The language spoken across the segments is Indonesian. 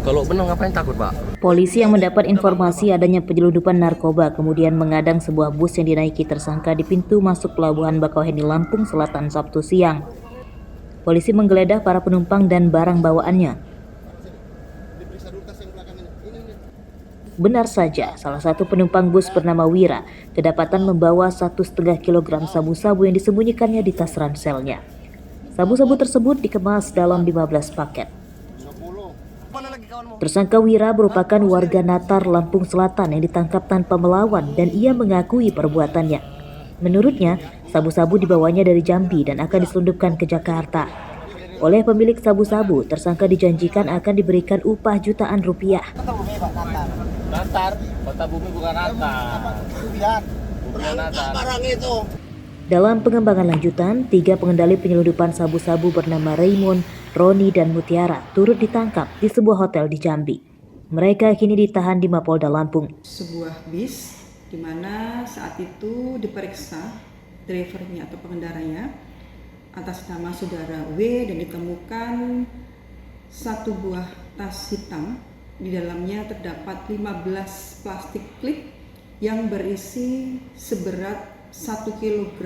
Kalau benar ngapain takut, Pak? Polisi yang mendapat informasi adanya penyelundupan narkoba kemudian mengadang sebuah bus yang dinaiki tersangka di pintu masuk Pelabuhan Bakauheni Lampung Selatan Sabtu siang. Polisi menggeledah para penumpang dan barang bawaannya. Benar saja, salah satu penumpang bus bernama Wira kedapatan membawa 1,5 kg sabu-sabu yang disembunyikannya di tas ranselnya. Sabu-sabu tersebut dikemas dalam 15 paket. Tersangka Wira merupakan warga Natar, Lampung Selatan yang ditangkap tanpa melawan dan ia mengakui perbuatannya. Menurutnya, sabu-sabu dibawanya dari Jambi dan akan diselundupkan ke Jakarta. Oleh pemilik sabu-sabu, tersangka dijanjikan akan diberikan upah jutaan rupiah. Natar, kota bumi bukan Natar. Bukan Natar. Dalam pengembangan lanjutan, 3 pengendali penyelundupan sabu-sabu bernama Raymond, Roni, dan Mutiara turut ditangkap di sebuah hotel di Jambi. Mereka kini ditahan di Mapolda Lampung. Sebuah bis di mana saat itu diperiksa drivernya atau pengendaranya atas nama saudara W dan ditemukan satu buah tas hitam. Di dalamnya terdapat 15 plastik klip yang berisi seberat 1 kg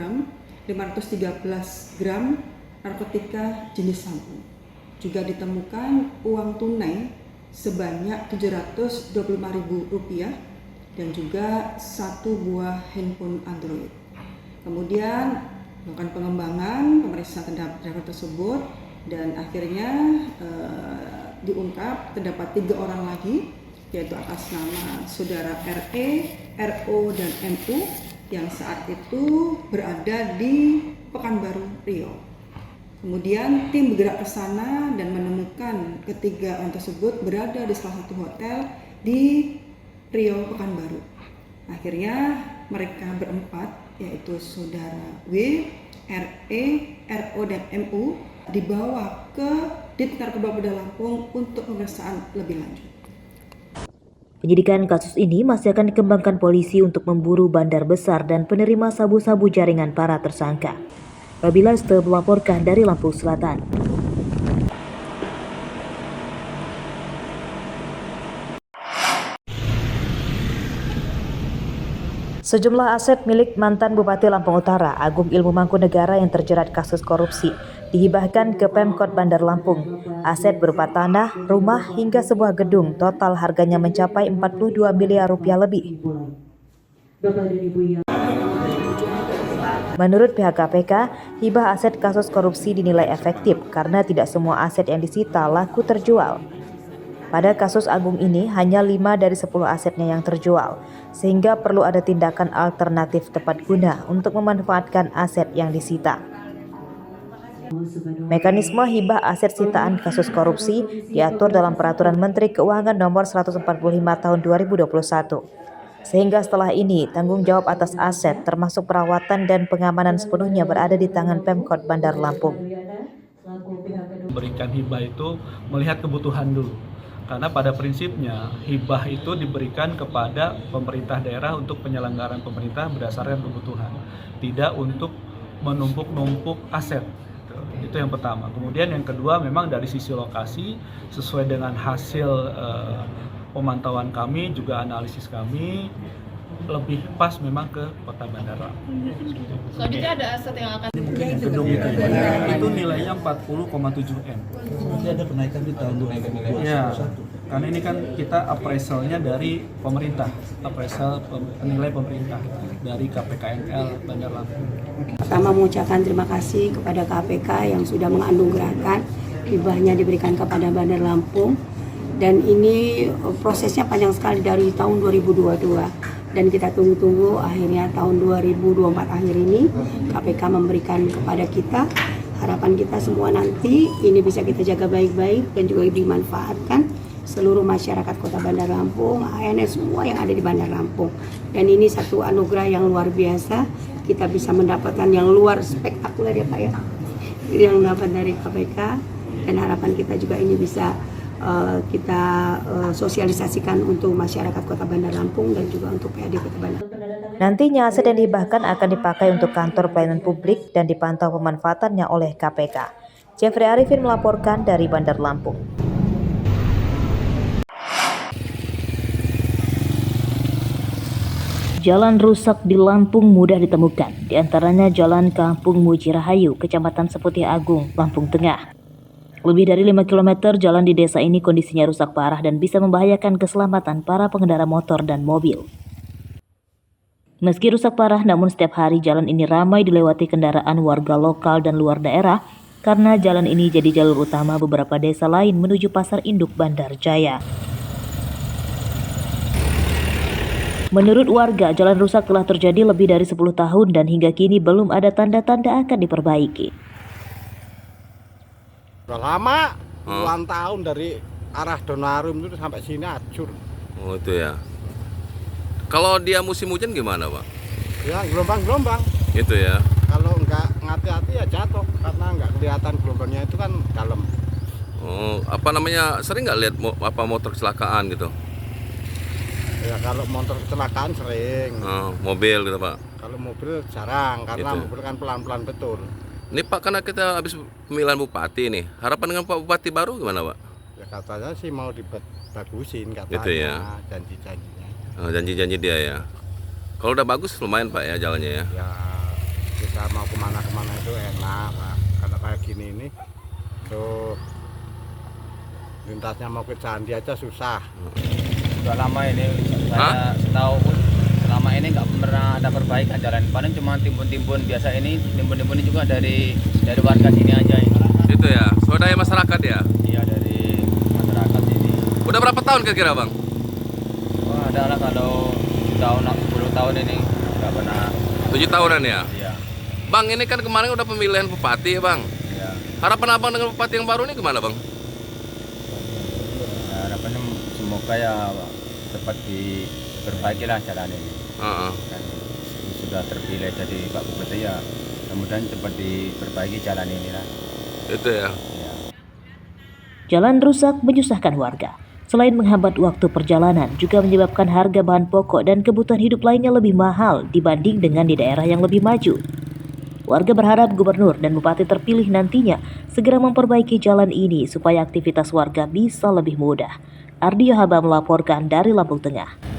513 gram narkotika jenis sabu. Juga ditemukan uang tunai sebanyak Rp725.000 dan juga 1 buah handphone Android. Kemudian melakukan pengembangan, pemeriksaan terhadap driver tersebut dan akhirnya diungkap terdapat 3 orang lagi, yaitu atas nama saudara RE, RO, dan MU yang saat itu berada di Pekanbaru, Riau. Kemudian tim bergerak ke sana dan menemukan ketiga orang tersebut berada di salah satu hotel di Riau, Pekanbaru. Akhirnya mereka berempat, yaitu saudara W, RE, RO, dan MU dibawa ke Dit Narkoba Polda Lampung untuk pemeriksaan lebih lanjut. Penyidikan kasus ini masih akan dikembangkan polisi untuk memburu bandar besar dan penerima sabu-sabu jaringan para tersangka. Babila Ste melaporkan dari Lampung Selatan. Sejumlah aset milik mantan Bupati Lampung Utara, Agung Ilmu Mangkunegara yang terjerat kasus korupsi, dihibahkan ke Pemkot Bandar Lampung. Aset berupa tanah, rumah, hingga sebuah gedung, total harganya mencapai 42 miliar rupiah lebih. Menurut pihak KPK, hibah aset kasus korupsi dinilai efektif karena tidak semua aset yang disita laku terjual. Pada kasus Agung ini, hanya 5 dari 10 asetnya yang terjual, sehingga perlu ada tindakan alternatif tepat guna untuk memanfaatkan aset yang disita. Mekanisme hibah aset sitaan kasus korupsi diatur dalam Peraturan Menteri Keuangan Nomor 145 Tahun 2021. Sehingga setelah ini, tanggung jawab atas aset termasuk perawatan dan pengamanan sepenuhnya berada di tangan Pemkot Bandar Lampung. Berikan hibah itu melihat kebutuhan dulu. Karena pada prinsipnya hibah itu diberikan kepada pemerintah daerah untuk penyelenggaraan pemerintah berdasarkan kebutuhan, tidak untuk menumpuk-numpuk aset. Itu yang pertama. Kemudian yang kedua, memang dari sisi lokasi sesuai dengan hasil pemantauan kami juga analisis kami lebih pas memang ke Kota Bandar Lampung. Selanjutnya ada aset yang akan Gedung itu nilainya 40,7 M. Nanti ada kenaikan di tahun 2021. Ya, karena ini kan kita appraisalnya dari pemerintah, appraisal nilai pemerintah dari KPKNL Bandar Lampung. Pertama mengucapkan terima kasih kepada KPK yang sudah menganugerahkan hibahnya diberikan kepada Bandar Lampung, dan ini prosesnya panjang sekali dari tahun 2022. Dan kita tunggu-tunggu akhirnya tahun 2024 akhir ini KPK memberikan kepada kita. Harapan kita semua nanti ini bisa kita jaga baik-baik dan juga dimanfaatkan seluruh masyarakat Kota Bandar Lampung, ANS semua yang ada di Bandar Lampung. Dan ini satu anugerah yang luar biasa, kita bisa mendapatkan yang luar spektakuler ya Pak ya, yang dapat dari KPK, dan harapan kita juga ini bisa kita sosialisasikan untuk masyarakat Kota Bandar Lampung dan juga untuk PAD Kota Bandar. Nantinya aset yang dihibahkan akan dipakai untuk kantor pelayanan publik dan dipantau pemanfaatannya oleh KPK. Jeffrey Arifin melaporkan dari Bandar Lampung. Jalan rusak di Lampung mudah ditemukan, di antaranya Jalan Kampung Muji Rahayu, Kecamatan Seputih Agung, Lampung Tengah. Lebih dari 5 km jalan di desa ini kondisinya rusak parah dan bisa membahayakan keselamatan para pengendara motor dan mobil. Meski rusak parah, namun setiap hari jalan ini ramai dilewati kendaraan warga lokal dan luar daerah karena jalan ini jadi jalur utama beberapa desa lain menuju Pasar Induk Bandar Jaya. Menurut warga, jalan rusak telah terjadi lebih dari 10 tahun dan hingga kini belum ada tanda-tanda akan diperbaiki. Udah lama, puluhan tahun dari arah Donarum itu sampai sini hancur. Oh itu ya. Kalau dia musim hujan gimana, Pak? Ya gelombang-gelombang. Itu ya. Kalau nggak ngati-hati ya jatuh karena nggak kelihatan gelombangnya itu kan dalam. Oh, apa namanya? Sering nggak lihat motor kecelakaan gitu? Ya kalau motor kecelakaan sering. Oh, mobil gitu, Pak. Kalau mobil jarang karena Gitu. mobil kan pelan-pelan betul. Ini Pak, karena kita habis pemilihan bupati nih, harapan dengan Pak Bupati baru gimana, Pak? Ya katanya sih mau dibagusin katanya, Gitu ya. janji-janjinya. Oh, janji-janji dia ya. Kalau udah bagus lumayan Pak ya jalannya ya. Ya kita mau kemana-kemana itu enak Pak. Kalau kayak gini ini tuh lintasnya mau ke candi aja susah. Sudah lama ini, saya setahu pun selama ini nggak pernah ada perbaikan jalan. Paling cuma timbun-timbun biasa ini, timbun-timbun ini juga dari warga sini aja ini. Itu ya, swadaya masyarakat ya. Iya, dari masyarakat ini. Udah berapa tahun kira-kira Bang? Wah, adalah kalau tahun 10 tahun ini nggak pernah. 7 tahunan ya. Iya, Bang, ini kan kemarin udah pemilihan bupati ya Bang. iya. Harapan Abang dengan bupati yang baru ini gimana Bang? Ya, harapannya semoga ya cepat diperbaikilah jalan ini. Kan sudah terpilih jadi Pak Bupati ya, kemudian cepat diperbaiki jalan ini lah. Itu ya. Ya. Jalan rusak menyusahkan warga. Selain menghambat waktu perjalanan, juga menyebabkan harga bahan pokok dan kebutuhan hidup lainnya lebih mahal dibanding dengan di daerah yang lebih maju. Warga berharap gubernur dan bupati terpilih nantinya segera memperbaiki jalan ini supaya aktivitas warga bisa lebih mudah. Ardi Yohaba melaporkan dari Lampung Tengah.